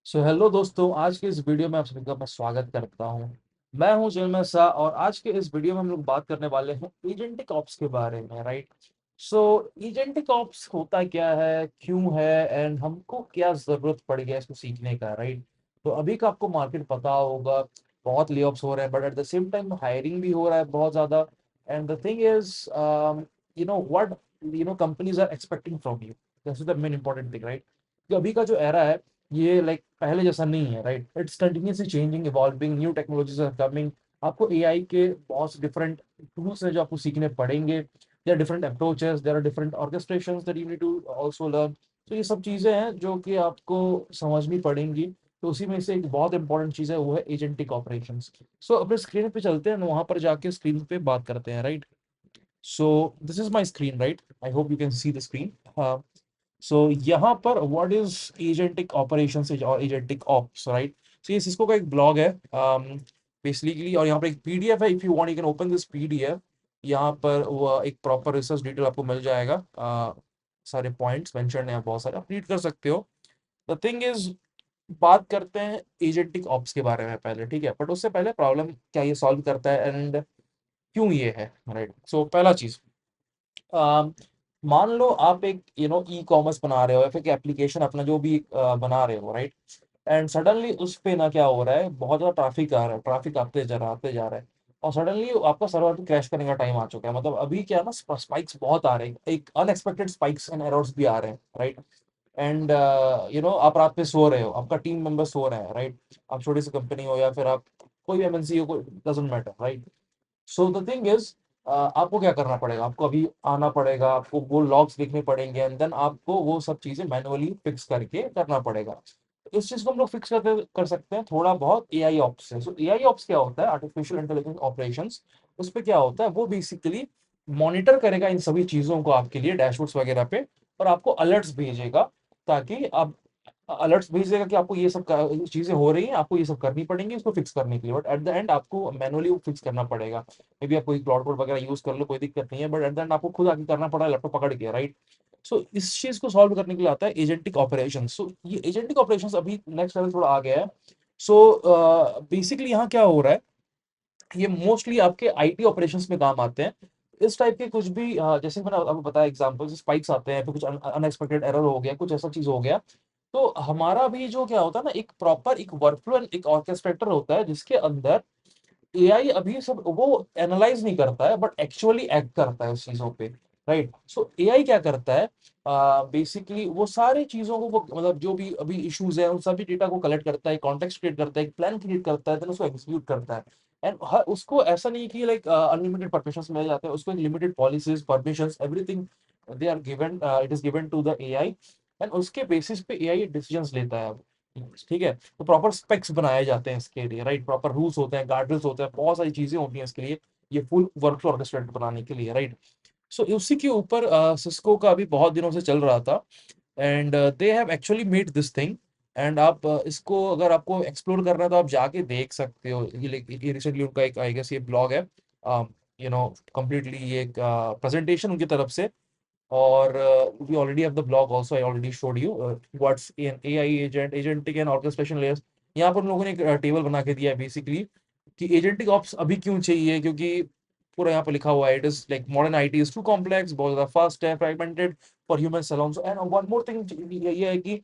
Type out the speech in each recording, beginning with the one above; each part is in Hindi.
हेलो दोस्तों, आज के इस वीडियो में आप सभी का मैं स्वागत करता हूं। मैं हूं जन्मय शाह और आज के इस वीडियो में हम लोग बात करने वाले हैं एजेंटिक ऑप्स के बारे में, राइट। सो एजेंटिक ऑप्स होता क्या है, क्यों है, एंड हमको क्या ज़रूरत पड़ गया इसको सीखने का, राइट। तो अभी का आपको मार्केट पता होगा, बहुत ले ऑफ्स हो रहे हैं, but at the same time hiring भी हो रहा है बहुत ज़्यादा। And the thing is, what companies are expecting from you, that's the main important thing, right. अभी का जो एरा है ये लाइक पहले जैसा नहीं है, right. It's continuously changing, evolving, new technologies are coming. आपको एआई के बहुत से डिफरेंट टूल्स हैं जो आपको सीखने पड़ेंगे। There are different approaches, there are different orchestrations that you need to also learn. तो ये सब चीज़ें हैं जो कि आपको समझनी पड़ेंगी। तो उसी में से एक बहुत इंपॉर्टेंट चीज़ है, वो है एजेंटिक ऑपरेशंस। सो अपने स्क्रीन पे चलते हैं, वहां पर जाके स्क्रीन पे बात करते हैं, right. So this is my screen, right. I hope you can see the screen. So यहाँ पर व्हाट इज एजेंटिक ऑपरेशंस और एजेंटिक ऑप्स, राइट। सो ये सिस्को का एक ब्लॉग है बेसिकली, और यहाँ पर एक पीडीएफ है। If you want you can open this PDF. यहाँ पर वो एक प्रॉपर रिसर्च डिटेल आपको मिल जाएगा। सारे पॉइंट्स मेंशन है, बहुत सारे आप रीड कर सकते हो। द थिंग इज, बात करते हैं एजेंटिक ऑप्स के बारे में पहले, ठीक है। बट उससे पहले प्रॉब्लम क्या ये सॉल्व करता है एंड क्यों ये है, राइट। सो पहला चीज, अम, मान लो आप एक ई कॉमर्स बना रहे हो या फिर एक एप्लीकेशन अपना जो भी बना रहे हो, राइट। एंड सडनली उस पे ना क्या हो रहा है, बहुत ज़्यादा ट्रैफिक आ रहा है, ट्रैफिक आते जा रहा है। और सडनली आपका सर्वर पे क्रैश करने का टाइम आ चुका है। मतलब अभी क्या है ना, स्पाइक्स बहुत आ रहे हैं, एक अनएक्सपेक्टेड स्पाइक्स एंड एरर्स भी आ रहे हैं, राइट। एंड आप रात पे सो रहे हो, आपका टीम मेंबर सो रहे हैं, राइट। आप छोटी सी कंपनी हो या फिर आप कोई भी एमएनसी हो, doesn't matter, right. So the thing is, आपको क्या करना पड़ेगा, आपको अभी आना पड़ेगा, आपको वो लॉग्स देखने पड़ेंगे एंड देन आपको वो सब चीजें मैनुअली फिक्स करके करना पड़ेगा। इस चीज को हम लोग फिक्स कर सकते हैं थोड़ा बहुत एआई ऑप्स से। सो एआई ऑप्स क्या होता है, आर्टिफिशियल इंटेलिजेंस ऑपरेशंस। उस पे क्या होता है, वो बेसिकली मॉनिटर करेगा इन सभी चीजों को आपके लिए डैशबोर्ड्स वगैरह पे, और आपको अलर्ट्स भेजेगा, ताकि आप अलर्ट्स भेज देगा कि आपको ये सब चीजें हो रही हैं, आपको ये सब करनी पड़ेंगी इसको फिक्स करने के लिए। बट एट द एंड आपको मैनुअली वो फिक्स करना पड़ेगा। मे बी आप कोई क्लाउड कोड वगैरह यूज कर लो, कोई दिक्कत नहीं है, बट एट द एंड आपको खुद आके करना पड़ा लैपटॉप पकड़ के, राइट। सो इस चीज को सॉल्व करने के लिए आता है एजेंटिक ऑपरेशन। सो ये एजेंटिक ऑपरेशन अभी नेक्स्ट लेवल थोड़ा आ गया है। सो बेसिकली यहाँ क्या हो रहा है, ये मोस्टली आपके आईटी ऑपरेशंस में काम आते हैं। इस टाइप के कुछ भी जैसे मैंने आपको बताया एग्जांपल, स्पाइक्स आते हैं, फिर कुछ अनएक्सपेक्टेड एरर हो गया, कुछ ऐसा चीज हो गया। तो हमारा भी जो क्या होता है ना, एक प्रॉपर एक वर्कफ्लो, एक ऑर्केस्ट्रेटर होता है जिसके अंदर एआई अभी सब वो एनालाइज नहीं करता है, बट एक्चुअली एक्ट करता है उस चीजों पे, राइट। सो एआई क्या करता है, बेसिकली वो सारी चीजों को, वो मतलब जो भी अभी इश्यूज है उन सभी डेटा को कलेक्ट करता है, कॉन्टेक्स्ट क्रिएट करता है, एक प्लान क्रिएट करता है, देन उसको एग्जीक्यूट करता है। एंड हर उसको ऐसा नहीं कि लाइक अनलिमिटेड परमिशंस मिल जाते हैं उसको, limited policies, permissions, everything they are given, it is given to the AI. And उसके बेसिस पे एआई डिसीजंस लेता है अब, ठीक है। तो प्रॉपर स्पेक्स बनाए जाते हैं इसके लिए, राइट। प्रॉपर रूल्स होते हैं, गार्डर्स होते हैं, बहुत सारी चीजें होती हैं इसके लिए, ये फुल वर्कफ्लो ऑर्केस्ट्रेट बनाने के लिए, राइट। सो उसी के ऊपर सिस्को का अभी बहुत दिनों से चल रहा था। And they have actually made this thing. And आप इसको अगर आपको एक्सप्लोर करना है तो आप जाके देख सकते हो। ये रिसेंटली उनका एक आई गेस ये ब्लॉग है, कंप्लीटली ये एक प्रेजेंटेशन उनकी तरफ से। और we already have the blog also, I already showed you what's an AI agent, agentic and orchestration layers। यहाँ पर उन लोगों ने एक टेबल बना के दिया है बेसिकली, कि एजेंटिक ऑप्स अभी क्यों चाहिए, क्योंकि पूरा यहाँ पर लिखा हुआ है, it is like modern IT is too complex, बहुत ज्यादा फास्ट है, fragmented for humans alone. And one more thing ये है कि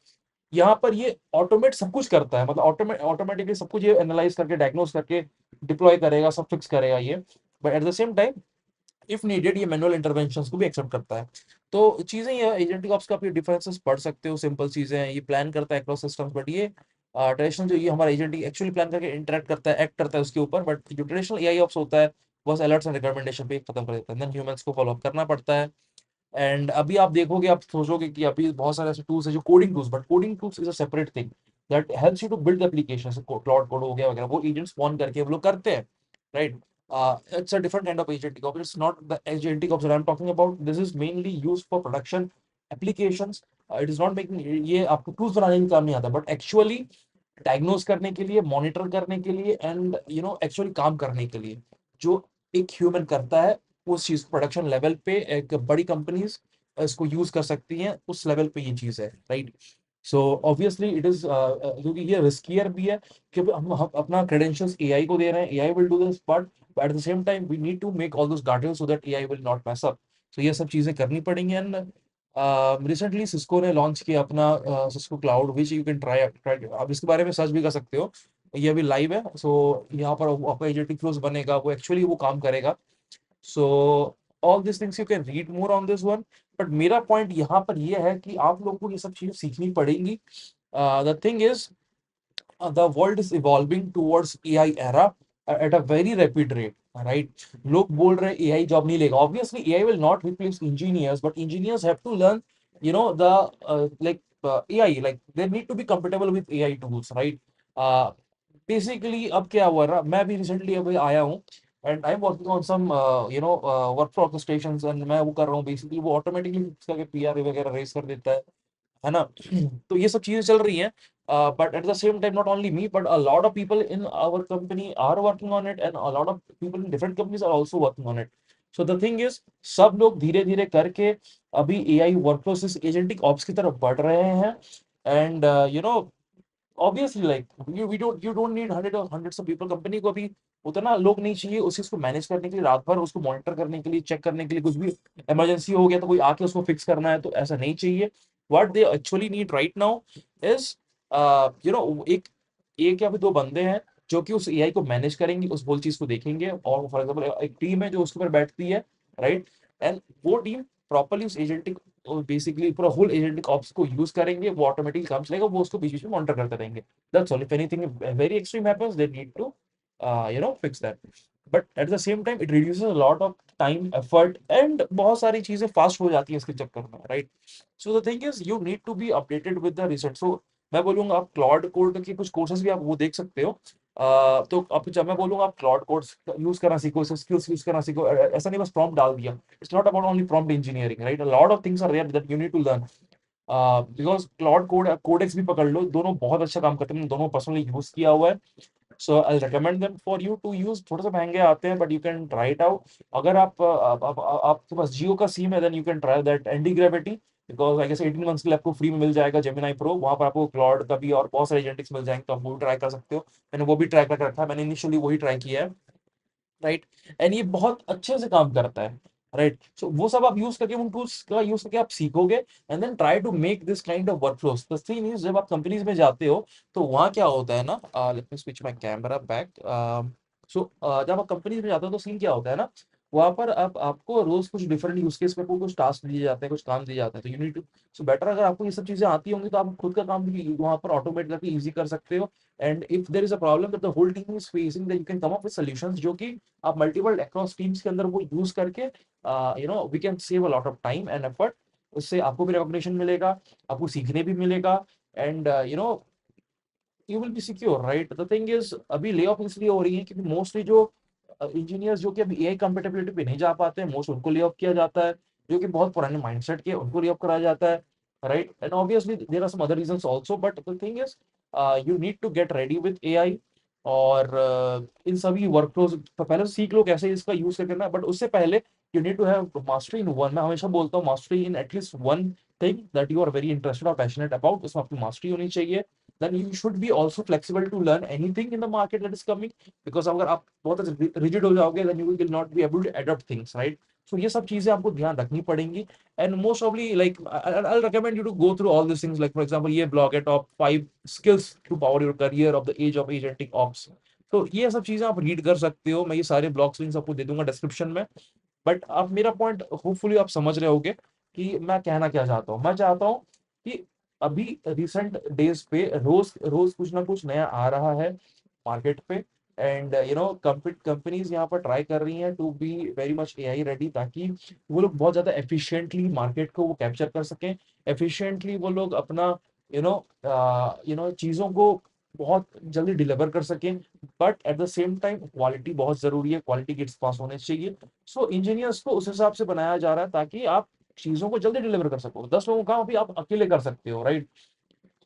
यहाँ पर ये ऑटोमेट सब कुछ करता है, मतलब ऑटोमेटिकली सब कुछ ये एनालाइज करके, डायग्नोस करके डिप्लॉय करेगा, सब फिक्स करेगा ये। But at the same time if needed ये मैनुअल इंटरवेंशंस को भी एक्सेप्ट करता है। तो चीजें ये एजेंटिक ऑप्स का आप ये डिफरेंसेस पढ़ सकते हो, सिंपल चीजें हैं, ये प्लान करता है अक्रॉस सिस्टम्स। बट ये ट्रेडिशनल जो ये हमारा एजेंटिक एक्चुअली प्लान करके इंटरेक्ट करता है, एक्ट करता है उसके ऊपर। बट जो ट्रेडिशनल एआई ऑप्स होता है, बस अलर्ट्स एंड रिकमेंडेशन पे खत्म कर देता है, देन ह्यूमंस को फॉलो अप करना पड़ता है। एंड अभी आप देखोगे, आप सोचोगे कि अभी बहुत सारे ऐसे टूल्स है जो coding tools, but coding tools is a separate thing that helps you to build application. Claude Code हो गया वगैरह, वो एजेंट स्पॉन करके वो लोग करते हैं, right. It's a different kind of agentic ops. It's not the agentic ops that I'm talking about. This is mainly used for production applications. It is not making, ये आपको tools बनाने में काम नहीं आता, but actually डायग्नोज करने के लिए, मॉनिटर करने के लिए, एंड एक्चुअली काम करने के लिए, जो एक ह्यूमन करता है, उस चीज प्रोडक्शन लेवल पे एक बड़ी कंपनीज इसको यूज कर सकती हैं, उस लेवल पे ये चीज है, right. So obviously it is क्योंकि ये रिस्कियर भी है कि हम अपना क्रेडेंशियल्स एआई को दे रहे हैं, AI will do this, but at the same time we need to make all those guardrails so that AI will not mess up. तो ये सब चीजें करनी पड़ेंगी। एंड रिसेंटली सिस्को ने लॉन्च किया अपना Cisco cloud, which you can try try, आप इसके बारे में सर्च भी कर सकते हो, ये अभी लाइव है। सो यहाँ पर आपका एजेंटिक फ्लोस बनेगा, वो एक्चुअली वो काम करेगा। So all this things you can read more on this one. But मेरा पॉइंट यहाँ पर ये है कि आप लोग को ये सब चीजें सीखनी पड़ेंगी। The thing is, the world is evolving towards AI era at a very rapid rate, right? लोग बोल रहे हैं AI जॉब नहीं लेगा। Obviously, AI will not replace engineers, but engineers have to learn, the AI, like they need to be compatible with AI tools, right? Uh, Basically, अब क्या हुआ ना, मैं भी रिसेंटली अभी आया हूँ and I am working on some work from orchestrations, and मैं वो कर रहा हूँ। बेसिकली वो ऑटोमेटिकली करके पीआर वगैरह रेस कर देता है ना। तो ये सब चीजें चल रही हैं, but at the same time not only me but a lot of people in our company are working on it, and a lot of people in different companies are also working on it. So the thing is, सब लोग धीरे धीरे करके अभी एआई वर्कफ्लो से एजेंटिक ऑप्स की तरफ बढ़ रहे हैं। And obviously like you don't need hundreds of people. Company को अभी उतना लोग नहीं चाहिए उस चीज को मैनेज करने के लिए, रात भर उसको मॉनिटर करने के लिए, चेक करने के लिए, कुछ भी इमरजेंसी हो गया तो कोई आके उसको फिक्स करना है, तो ऐसा नहीं चाहिए। What they actually need right now is, एक एक या फिर दो बंदे हैं जो कि उस एआई को मैनेज करेंगे, उस होल चीज को देखेंगे। और फॉर एग्जाम्पल एक टीम है जो उसके ऊपर बैठती है, राइट? एंड वो टीम प्रॉपर्ली उस एजेंटिक, बेसिकली पूरा होल एजेंटिक ऑप्स को यूज करेंगे, वो ऑटोमेटिकली काम चलेगा, वो उसको बीच बीच में मॉनिटर करते रहेंगे। That's all. If anything very extreme happens they need to fix that. But at the same time it reduces a lot of time, effort, and बहुत सारी चीजें फास्ट हो जाती है इसके चक्कर में, right? So the thing is, you need to be updated with the recent. So मैं बोलूंगा आप क्लाउड कोड के कुछ कोर्सेज भी आप वो देख सकते हो। तो अब जब मैं बोलूंगा आप क्लाउड कोड्स यूज करना सीखो, स्किल्स यूज करना सीखो, ऐसा नहीं बस प्रॉम्प्ट डाल दिया। It's not about only prompt engineering, right? A lot of things are there that you need to learn. Because Claude Codex भी पकड़ लो, दोनों बहुत अच्छा काम करते हैं, मैंने दोनों पर्सनली यूज किया हुआ है। So I recommend them for you to use. थोड़ा सा महंगे आते हैं but you can try it out. अगर आपके पास जियो का सिम है then you can try that anti gravity, because I guess 18 months के लिए आपको फ्री में मिल जाएगा जेमिनाई प्रो। वहां पर आपको क्लाउड का भी और बहुत सारे एजेंटिक्स मिल जाएंगे, तो आप वो भी ट्राई कर सकते हो। मैंने वो भी ट्राई कर रखा है, मैंने इनिशियली वही ट्राई किया है, राइट? एंड ये बहुत अच्छे से काम करता है, राइट? सो वो सब आप यूज करके, उन टूल्स का यूज करके आप सीखोगे, and then try to make this kind of workflows. The thing is, जब आप कंपनीज में जाते हो तो वहाँ क्या होता है ना, let me switch my camera back. So जब आप कंपनीज में जाते हो तो सीन क्या होता है ना, वहाँ पर आप आपको रोज कुछ डिफरेंट यूज केस पे कुछ टास्क दिए जाते हैं, कुछ काम दिए जाते हैं, तो you need to. So better अगर आपको ये सब चीजें आती होंगी तो आप खुद का काम भी वहाँ पर ऑटोमेट करके इजी कर सकते हो। And if there is a problem that the whole team is facing, that you can come up with solutions जो कि आप मल्टीपल अक्रॉस टीम्स के अंदर वो यूज करके, we can save a lot of time and effort. उससे आपको भी रिकॉग्निशन मिलेगा, आपको सीखने भी मिलेगा, and you will be secure, right? The thing is, अभी ले ऑफ इसलिए हो रही है क्योंकि मोस्टली जो इंजीनियर्स जो कि अभी एआई कंपेटेबिलिटी पे नहीं जा पाते हैं, मोस्ट उनको ले ऑफ किया जाता है। जो कि बहुत पुराने माइंडसेट के, उनको ले ऑफ कराया जाता है, right? And obviously there are some other reasons also, but the thing is, you need to get ready with AI. और इन सभी वर्कफ्लोज पहले तो सीख लो कैसे इसका यूज करना है, बट उससे पहले you need to have mastery in one. मैं हमेशा बोलता हूँ mastery in at least one thing that you are very interested और पैशनेट अबाउट, उसमें आपकी मास्टरी होनी चाहिए। then you should be also flexible to learn anything in the market that is coming, because अगर आप बहुत rigid हो जाओगे then you will not be able to adopt things, right? So ये सब चीजें आपको ध्यान रखनी पड़ेंगी। And most probably, like I'll recommend you to go through all these things, like for example ये blog है top 5 skills to power your career of the age of agentic ops। तो ये सब चीजें आप रीड कर सकते हो, मैं ये सारे ब्लॉग्स लिंक्स आपको दे दूंगा डिस्क्रिप्शन में। बट आप मेरा पॉइंट होपफुली आप समझ रहे होगे कि मैं कहना क्या चाहता हूँ। मैं चाहता हूँ कि अभी रिसेंट डेज पे रोज रोज कुछ ना कुछ नया आ रहा है मार्केट पे। एंड कंपनीज यहाँ पर ट्राई कर रही हैं to be very much AI ready, ताकि वो लोग बहुत ज्यादा एफिशिएंटली मार्केट को वो कैप्चर कर सकें। एफिशिएंटली वो लोग अपना चीजों को बहुत जल्दी डिलीवर कर सकें। But at the same time quality बहुत जरूरी है, क्वालिटी गेट्स पास होने चाहिए। सो इंजीनियर्स को उस हिसाब से बनाया जा रहा है ताकि आप चीजों को जल्दी डिलीवर कर सको। 10 लोगों का काम अभी आप अकेले कर सकते हो, राइट?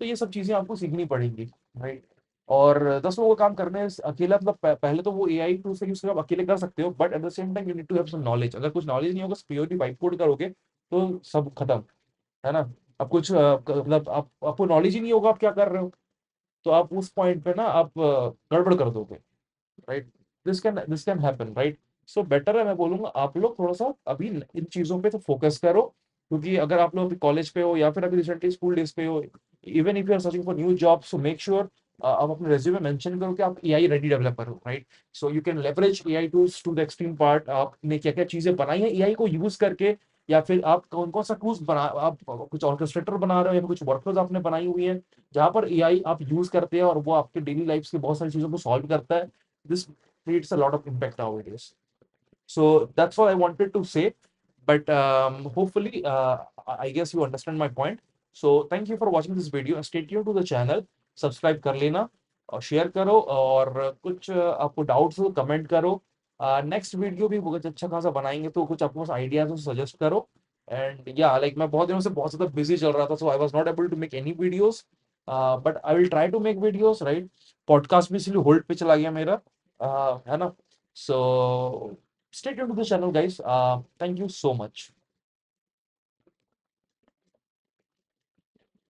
तो ये सब चीजें आपको सीखनी पड़ेंगी, राइट? और 10 लोगों का काम करने से अकेला, मतलब पहले तो वो एआई टूल से यूज कर आप अकेले कर सकते हो, but at the same time you need to have some knowledge. अगर कुछ नॉलेज नहीं होगा, प्योरली वाइट कोड करोगे तो सब खत्म, है ना? अब कुछ मतलब आप आपको नॉलेज ही नहीं होगा आप क्या कर रहे हो, तो आप उस पॉइंट पे ना आप गड़बड़ कर दोगे, right? This can happen, right? So better है, मैं बोलूंगा आप लोग थोड़ा सा अभी इन चीजों पे तो फोकस करो, क्योंकि अगर आप लोग अभी कॉलेज पे हो या फिर अभी रिसेंटली स्कूल डेज पे हो, even if you are searching for new job, so make sure आप अपने रेज्यूमे मेंशन करो कि आप एआई रेडी डेवलपर हो, right? So you can leverage AI tools to the extreme part, आपने क्या क्या चीजें बनाई है एआई को यूज करके, या फिर आप कौन कौन सा टूल्स बना, आप कुछ ऑर्केस्ट्रेटर बना रहे हो या फिर कुछ वर्कफ्लोज आपने बनाई हुई है जहां पर एआई आप यूज करते हैं और वो आपके डेली लाइफ की बहुत सारी चीजों को सॉल्व करता है। This creates a lot of impact nowadays. So that's what I wanted to say. But hopefully, I guess you understand my point. So thank you for watching this video. Stay tuned to the channel. Subscribe कर लेना और शेयर करो, और कुछ आपको डाउट्स हो कमेंट करो। नेक्स्ट वीडियो भी बहुत अच्छा खासा बनाएंगे, तो कुछ आपको आइडियाज हो सजेस्ट करो। एंड या लाइक मैं बहुत दिनों से बहुत ज़्यादा बिजी चल रहा था, so I was not able to make any videos, but I will try to make videos, right? Podcast भी इसलिए होल्ड पे चला गया मेरा, है ना? So stay tuned to the channel, guys. Thank you so much.